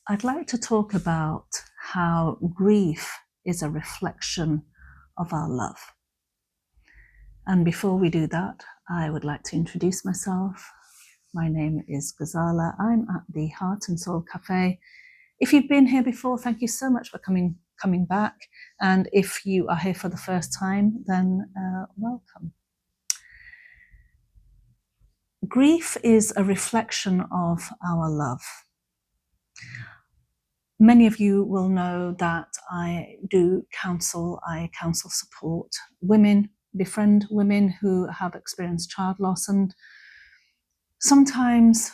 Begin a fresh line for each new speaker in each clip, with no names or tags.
I'd like to talk about how grief is a reflection of our love. And before we do that, I would like to introduce myself. My name is Ghazala. I'm at the Heart and Soul Cafe. If you've been here before, thank you so much for coming back. And if you are here for the first time, then welcome. Grief is a reflection of our love. Many of you will know that I counsel support women, befriend women who have experienced child loss, and sometimes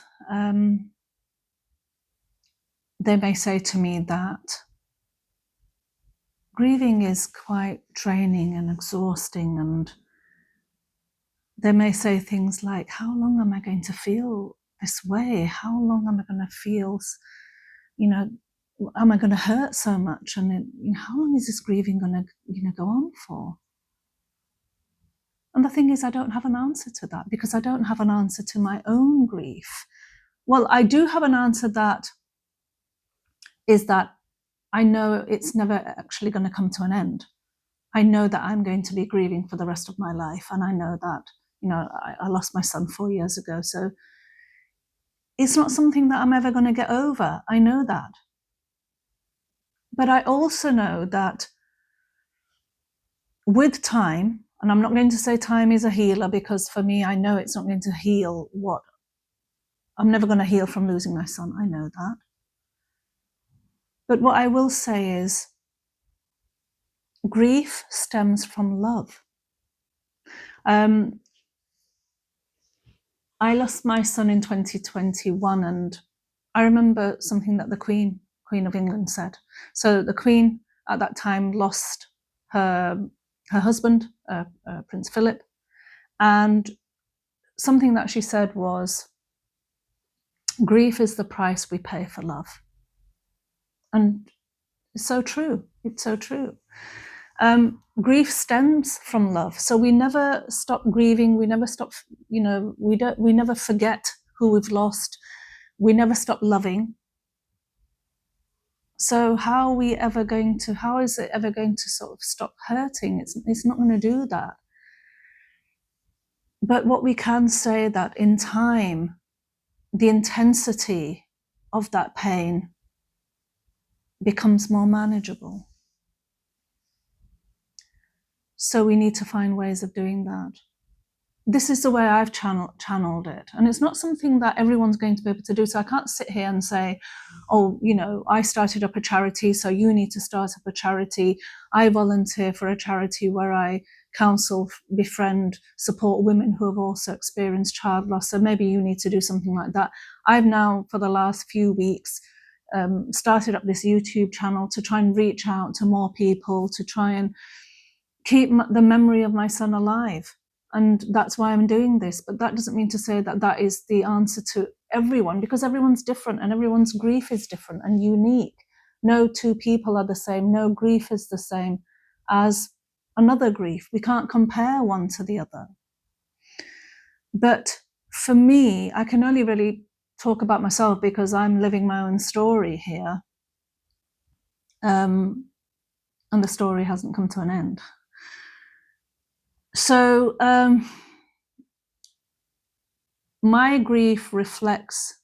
they may say to me that grieving is quite draining and exhausting, and they may say things like, how long am I going to feel this way? How long am I going to feel, am I going to hurt so much? And how long is this grieving going to go on for? And the thing is, I don't have an answer to that, because I don't have an answer to my own grief. Well, I do have an answer that is that I know it's never actually going to come to an end. I know that I'm going to be grieving for the rest of my life. And I know that, I lost my son 4 years ago. So it's not something that I'm ever going to get over. I know that. But I also know that with time, and I'm not going to say time is a healer, because for me, I know it's not going to heal what I'm never going to heal from losing my son. I know that. But what I will say is grief stems from love. I lost my son in 2021, and I remember something that the Queen of England said. So the Queen at that time lost her husband, Prince Philip, and something that she said was, grief is the price we pay for love. And it's so true. It's so true. Grief stems from love. So we never stop grieving. We never stop, we never forget who we've lost. We never stop loving. So how is it ever going to sort of stop hurting? It's not going to do that. But what we can say that in time, the intensity of that pain becomes more manageable. So we need to find ways of doing that. This is the way I've channeled it. And it's not something that everyone's going to be able to do. So I can't sit here and say, oh, I started up a charity, so you need to start up a charity. I volunteer for a charity where I counsel, befriend, support women who have also experienced child loss. So maybe you need to do something like that. I've now, for the last few weeks, started up this YouTube channel to try and reach out to more people, to try and keep the memory of my son alive. And that's why I'm doing this. But that doesn't mean to say that that is the answer to everyone, because everyone's different and everyone's grief is different and unique. No two people are the same. No grief is the same as another grief. We can't compare one to the other. But for me, I can only really talk about myself because I'm living my own story here. And the story hasn't come to an end. So my grief reflects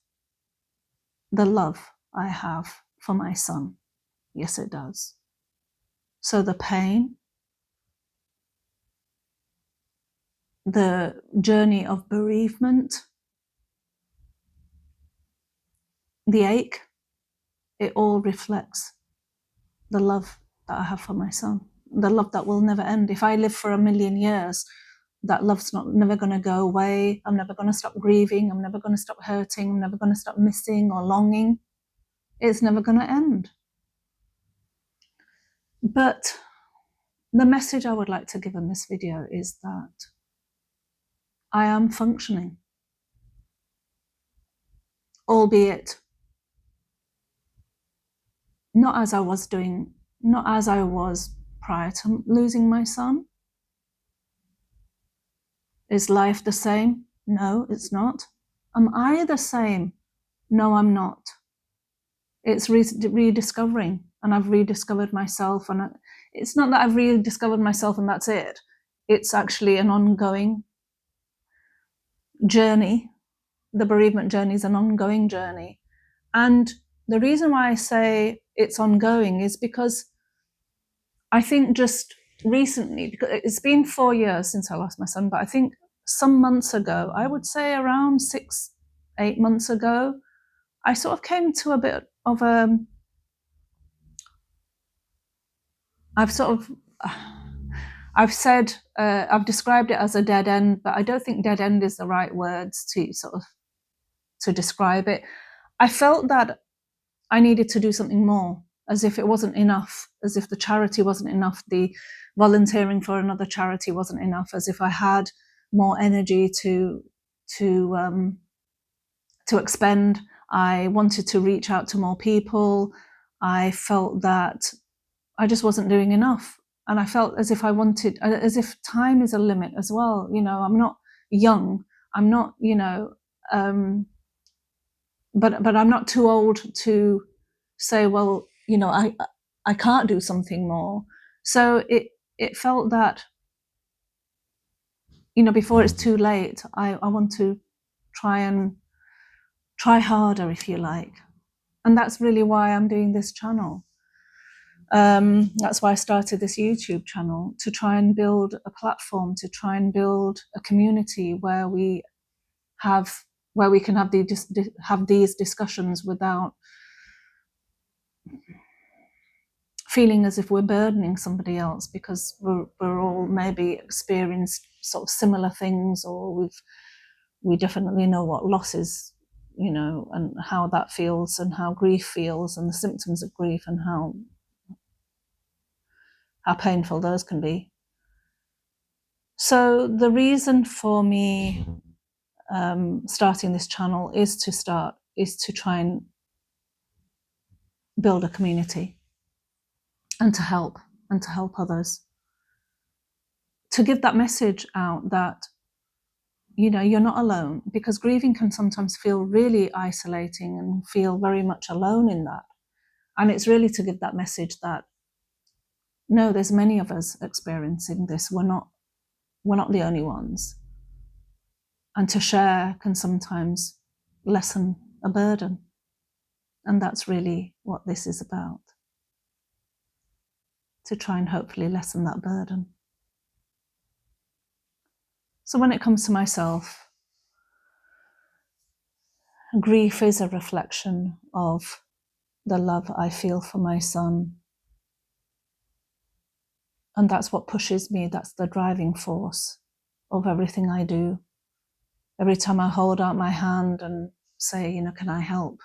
the love I have for my son. Yes, it does. So the pain, the journey of bereavement, the ache, it all reflects the love that I have for my son, the love that will never end. If I live for 1,000,000 years, that love's never going to go away. I'm never going to stop grieving. I'm never going to stop hurting. I'm never going to stop missing or longing. It's never going to end. But the message I would like to give in this video is that I am functioning, albeit not as I was prior to losing my son. Is life the same? No, it's not. Am I the same? No, I'm not. it's rediscovering, and I've rediscovered myself. And it's not that I've rediscovered myself and that's it. It's actually an ongoing journey. The bereavement journey is an ongoing journey. And the reason why I say it's ongoing is because I think just recently, because it's been 4 years since I lost my son, but I think some months ago, I would say around 6-8 months ago, I sort of came to a bit of a, I've said, I've described it as a dead end, but I don't think dead end is the right words to sort of to describe it. I felt that I needed to do something more, as if it wasn't enough, as if the charity wasn't enough, the volunteering for another charity wasn't enough, as if I had more energy to expend. I wanted to reach out to more people. I felt that I just wasn't doing enough. And I felt as if as if time is a limit as well. You know, I'm not young. I'm not, but I'm not too old to say, well, I can't do something more. So it felt that, before it's too late, I want to try harder, if you like. And that's really why I'm doing this channel. That's why I started this YouTube channel, to try and build a platform, to try and build a community where we can have these discussions without feeling as if we're burdening somebody else, because we're all maybe experienced sort of similar things, or we definitely know what loss is, and how that feels, and how grief feels, and the symptoms of grief, and how painful those can be. So the reason for me starting this channel is to try and build a community, and to help others, to give that message out that you're not alone, because grieving can sometimes feel really isolating and feel very much alone in that. And it's really to give that message that no, there's many of us experiencing this. We're not the only ones. And to share can sometimes lessen a burden. And that's really what this is about, to try and hopefully lessen that burden. So when it comes to myself, grief is a reflection of the love I feel for my son. And that's what pushes me. That's the driving force of everything I do. Every time I hold out my hand and say, can I help?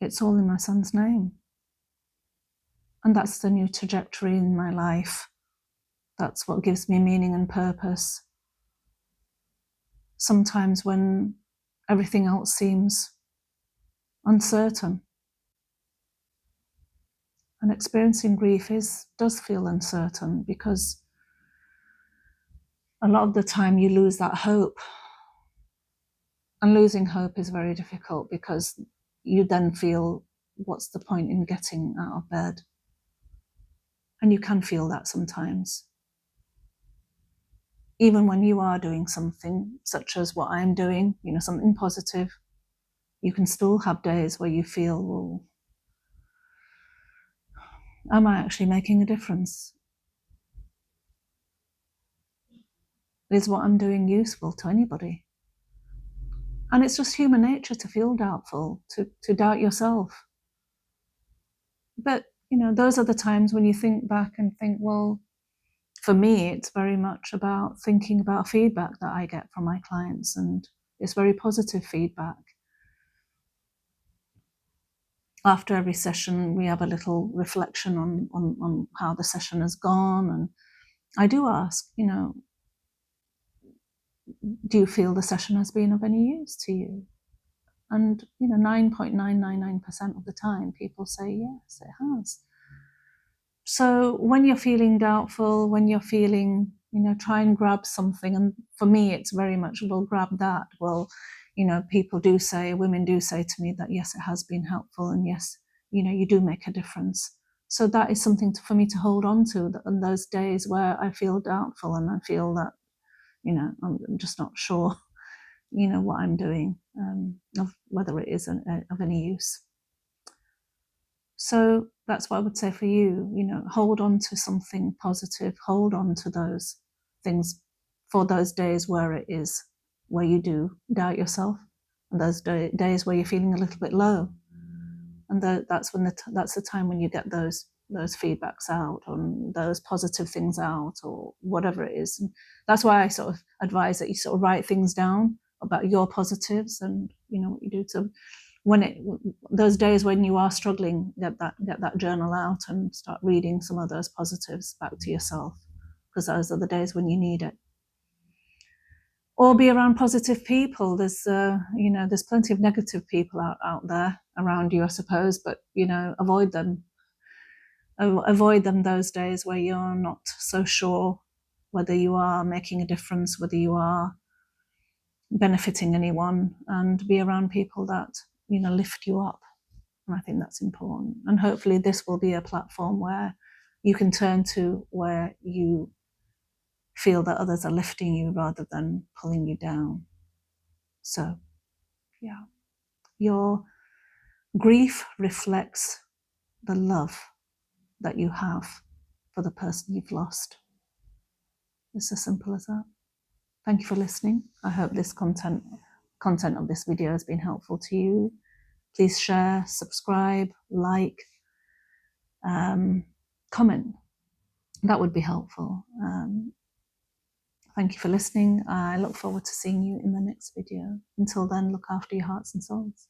It's all in my son's name. And that's the new trajectory in my life. That's what gives me meaning and purpose. Sometimes when everything else seems uncertain. And experiencing grief does feel uncertain, because a lot of the time you lose that hope. And losing hope is very difficult, because you then feel, what's the point in getting out of bed? And you can feel that sometimes. Even when you are doing something, such as what I'm doing, something positive, you can still have days where you feel, well, am I actually making a difference? Is what I'm doing useful to anybody? And it's just human nature to feel doubtful, to doubt yourself. But, those are the times when you think back and think, well, for me, it's very much about thinking about feedback that I get from my clients, and it's very positive feedback. After every session, we have a little reflection on how the session has gone. And I do ask, do you feel the session has been of any use to you? And 9.999% of the time, people say yes, it has. So when you're feeling doubtful, when you're feeling, try and grab something. And for me, it's very much, well, grab that. Well, people do say, women do say to me that, yes, it has been helpful, and yes, you do make a difference. So that is something for me to hold on to on those days where I feel doubtful and I feel that, I'm just not sure, what I'm doing, of whether it is of any use. So that's what I would say for you, hold on to something positive, hold on to those things for those days where you do doubt yourself, and those days where you're feeling a little bit low. And that's the time when you get those feedbacks out, on those positive things out, or whatever it is. And that's why I sort of advise that you sort of write things down about your positives, and what you do to, those days when you are struggling, get that journal out and start reading some of those positives back to yourself, because those are the days when you need it. Or be around positive people. There's plenty of negative people out there around you, I suppose, but avoid them. Avoid them those days where you're not so sure whether you are making a difference, whether you are benefiting anyone, and be around people that lift you up. And I think that's important. And hopefully this will be a platform where you can turn to, where you feel that others are lifting you rather than pulling you down. So, yeah, your grief reflects the love that you have for the person you've lost. It's as simple as that. Thank you for listening. I hope this content of this video has been helpful to you. Please share, subscribe, like, comment. That would be helpful. Thank you for listening. I look forward to seeing you in the next video. Until then, look after your hearts and souls.